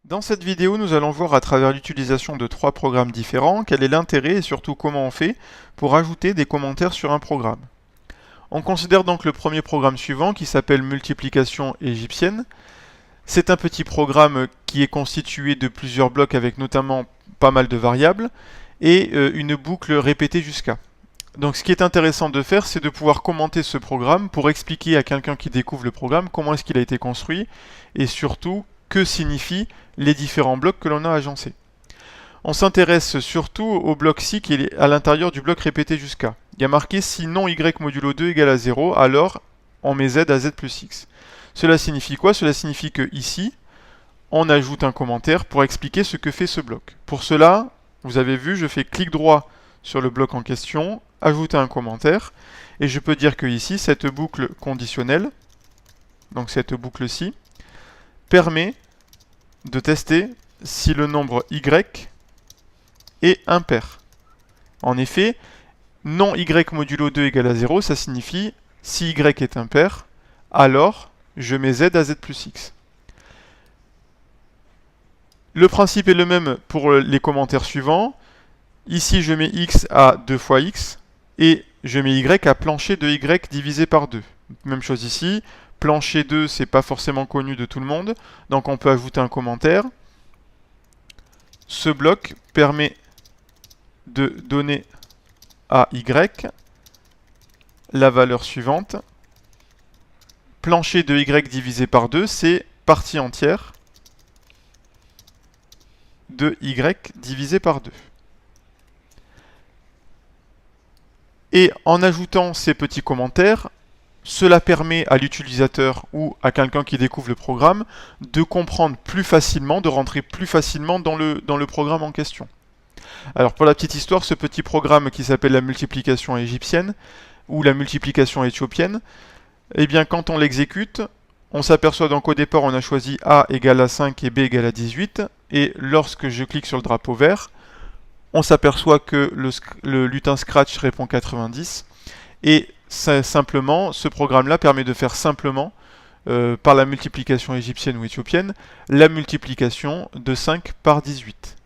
Dans cette vidéo, nous allons voir à travers l'utilisation de trois programmes différents quel est l'intérêt et surtout comment on fait pour ajouter des commentaires sur un programme. On considère donc le premier programme suivant qui s'appelle Multiplication égyptienne. C'est un petit programme qui est constitué de plusieurs blocs avec notamment pas mal de variables et une boucle répétée jusqu'à. Donc ce qui est intéressant de faire, c'est de pouvoir commenter ce programme pour expliquer à quelqu'un qui découvre le programme comment est-ce qu'il a été construit et surtout que signifient les différents blocs que l'on a agencés. On s'intéresse surtout au bloc ci qui est à l'intérieur du bloc répété jusqu'à. Il y a marqué si non y modulo 2 égale à 0, alors on met z à z plus x. Cela signifie quoi? Cela signifie que ici, on ajoute un commentaire pour expliquer ce que fait ce bloc. Pour cela, vous avez vu, je fais clic droit sur le bloc en question, ajouter un commentaire, et je peux dire que ici, cette boucle conditionnelle, donc cette boucle-ci, permet de tester si le nombre y est impair. En effet, non y modulo 2 égale à 0, ça signifie si y est impair, alors je mets z à z plus x. Le principe est le même pour les commentaires suivants. Ici, je mets x à 2 fois x, et je mets y à plancher de y divisé par 2. Même chose ici, plancher 2, c'est pas forcément connu de tout le monde, donc on peut ajouter un commentaire. Ce bloc permet de donner à y la valeur suivante. Plancher de y divisé par 2, c'est partie entière de y divisé par 2. Et en ajoutant ces petits commentaires, cela permet à l'utilisateur ou à quelqu'un qui découvre le programme de comprendre plus facilement, de rentrer plus facilement dans le programme en question. Alors pour la petite histoire, ce petit programme qui s'appelle la multiplication égyptienne ou la multiplication éthiopienne, eh bien quand on l'exécute, on s'aperçoit donc qu'au départ on a choisi A égale à 5 et B égale à 18, et lorsque je clique sur le drapeau vert, on s'aperçoit que le lutin Scratch répond 90, et simplement, ce programme-là permet de faire simplement, par la multiplication égyptienne ou éthiopienne, la multiplication de 5 par 18.